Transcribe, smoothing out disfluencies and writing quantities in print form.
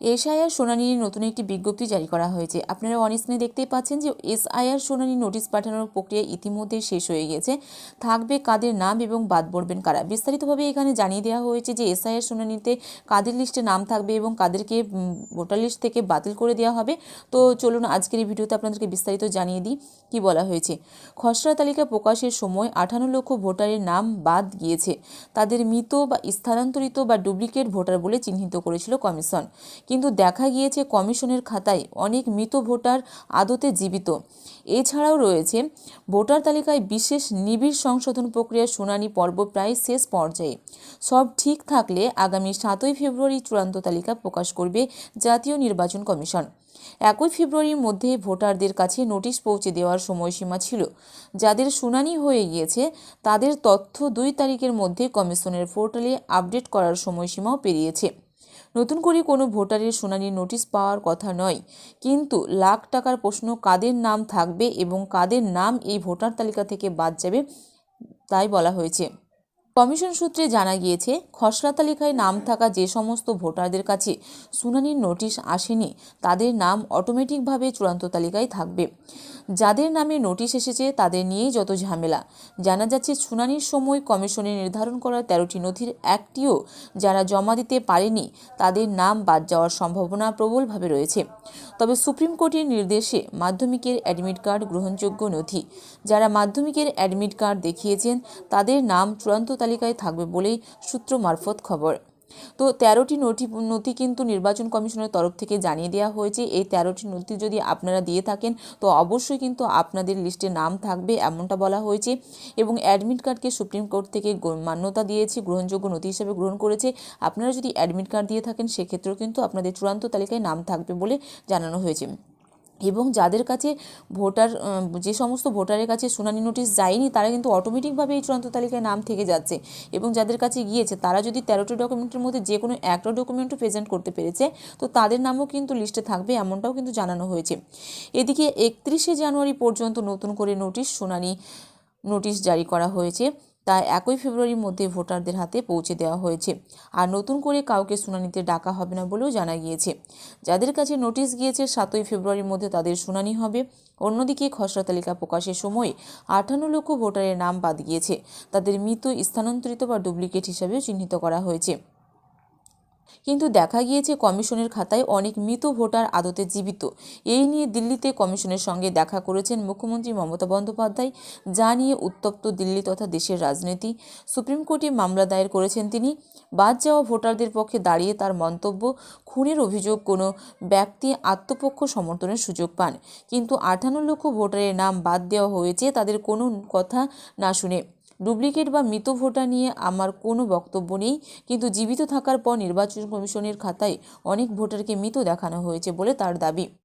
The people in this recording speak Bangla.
এসআইআর শুনানি নিয়ে নতুন একটি বিজ্ঞপ্তি জারি করা হয়েছে। আপনারা অন স্ক্রিনে দেখতেই পাচ্ছেন যে এসআইআর শুনানি নোটিশ পাঠানোর প্রক্রিয়া ইতিমধ্যে শেষ হয়ে গেছে। থাকবে কাদের নাম এবং বাদ পড়বেন কারা, বিস্তারিতভাবে এখানে জানিয়ে দেওয়া হয়েছে যে এসআইআর শুনানিতে কাদের লিস্টে নাম থাকবে এবং কাদেরকে ভোটার লিস্ট থেকে বাতিল করে দেওয়া হবে। তো চলুন আজকের এই ভিডিওতে আপনাদেরকে বিস্তারিত জানিয়ে দিই কি বলা হয়েছে। খসড়া তালিকা প্রকাশের সময় 58 লক্ষ ভোটারের নাম বাদ গিয়েছে। তাদের মৃত বা স্থানান্তরিত বা ডুপ্লিকেট ভোটার বলে চিহ্নিত করেছিল কমিশন। কিন্তু দেখা গিয়েছে কমিশনের খাতায় অনেক মৃত ভোটার আদতে জীবিত। এছাড়াও রয়েছে ভোটার তালিকায় বিশেষ নিবিড় সংশোধন প্রক্রিয়ার শুনানি পর্ব প্রায় শেষ পর্যায়ে। সব ঠিক থাকলে আগামী 7ই ফেব্রুয়ারি চূড়ান্ত তালিকা প্রকাশ করবে জাতীয় নির্বাচন কমিশন। 1 ফেব্রুয়ারির মধ্যে ভোটারদের কাছে নোটিশ পৌঁছে দেওয়ার সময়সীমা ছিল। যাদের শুনানি হয়ে গিয়েছে তাদের তথ্য 2 তারিখের মধ্যে কমিশনের পোর্টালে আপডেট করার সময়সীমাও পেরিয়েছে। নতুন করে কোনো ভোটারের শুনানির নোটিশ পাওয়ার কথা নয়, কিন্তু লাখ টাকার প্রশ্ন কাদের নাম থাকবে এবং কাদের নাম এই ভোটার তালিকা থেকে বাদ যাবে তাই বলা হয়েছে। কমিশন সূত্রে জানা গিয়েছে, খসড়া তালিকায় নাম থাকা যে সমস্ত ভোটারদের কাছে শুনানির নোটিশ আসেনি তাদের নাম অটোমেটিকভাবে চূড়ান্ত তালিকায় থাকবে। যাদের নামে নোটিশ এসেছে তাদের নিয়েই যত ঝামেলা। জানা যাচ্ছে শুনানির সময় কমিশনের নির্ধারণ করা 13টি নথির একটিও যারা জমা দিতে পারেনি তাদের নাম বাদ যাওয়ার সম্ভাবনা প্রবলভাবে রয়েছে। তবে সুপ্রিম কোর্টের নির্দেশে মাধ্যমিকের অ্যাডমিট কার্ড গ্রহণযোগ্য নথি। যারা মাধ্যমিকের অ্যাডমিট কার্ড দেখিয়েছেন তাদের নাম চূড়ান্ত তালিকায় থাকবে বলেই সূত্র মারফত খবর। তো 13টি নথি কিন্তু নির্বাচন কমিশনের তরফ থেকে জানিয়ে দেওয়া হয়েছে। এই 13টি নথি যদি আপনারা দিয়ে থাকেন তো অবশ্যই কিন্তু আপনাদের লিস্টে নাম থাকবে এমনটা বলা হয়েছে। এবং অ্যাডমিট কার্ডকে সুপ্রিম কোর্ট থেকে মান্যতা দিয়েছে, গ্রহণযোগ্য নথি হিসেবে গ্রহণ করেছে। আপনারা যদি অ্যাডমিট কার্ড দিয়ে থাকেন সেক্ষেত্রেও কিন্তু আপনাদের চূড়ান্ত তালিকায় নাম থাকবে বলে জানানো হয়েছে। এবং যাদের কাছে যে সমস্ত ভোটারের কাছে শুনানি নোটিশ যায়নি তারা কিন্তু অটোমেটিকভাবে এই চূড়ান্ত তালিকায় নাম থেকে যাচ্ছে। এবং যাদের কাছে গিয়েছে তারা যদি 13টি ডকুমেন্টের মধ্যে যে কোনো একটা ডকুমেন্টও প্রেজেন্ট করতে পেরেছে তো তাদের নামও কিন্তু লিস্টে থাকবে এমনটাও কিন্তু জানানো হয়েছে। এদিকে 31শে জানুয়ারি পর্যন্ত নতুন করে নোটিশ জারি করা হয়েছে। তা 1 ফেব্রুয়ারির মধ্যে ভোটারদের হাতে পৌঁছে দেওয়া হয়েছে। আর নতুন করে কাউকে শুনানিতে ডাকা হবে না বলেও জানা গিয়েছে। যাদের কাছে নোটিশ গিয়েছে 7ই ফেব্রুয়ারির মধ্যে তাদের শুনানি হবে। অন্যদিকে খসড়া তালিকা প্রকাশের সময় 58 লক্ষ ভোটারের নাম বাদ গিয়েছে। তাদের মৃত, স্থানান্তরিত বা ডুপ্লিকেট হিসাবেও চিহ্নিত করা হয়েছে। কিন্তু দেখা গিয়েছে কমিশনের খাতায় অনেক মৃত ভোটার আদতে জীবিত। এই নিয়ে দিল্লিতে কমিশনের সঙ্গে দেখা করেছেন মুখ্যমন্ত্রী মমতা বন্দ্যোপাধ্যায়, যা নিয়ে উত্তপ্ত দিল্লি তথা দেশের রাজনীতি। সুপ্রিম কোর্টে মামলা দায়ের করেছেন তিনি। বাদ যাওয়া ভোটারদের পক্ষে দাঁড়িয়ে তার মন্তব্য, খুনের অভিযোগ কোনো ব্যক্তি আত্মপক্ষ সমর্থনের সুযোগ পান, কিন্তু 58 লক্ষ ভোটারের নাম বাদ দেওয়া হয়েছে তাদের কোনো কথা না শুনে। ডুপ্লিকেট বা মৃত ভোটার নিয়ে আমার কোনো বক্তব্য নেই, কিন্তু জীবিত থাকার পর নির্বাচন কমিশনের খাতায় অনেক ভোটারকে মৃত দেখানো হয়েছে বলে তার দাবি।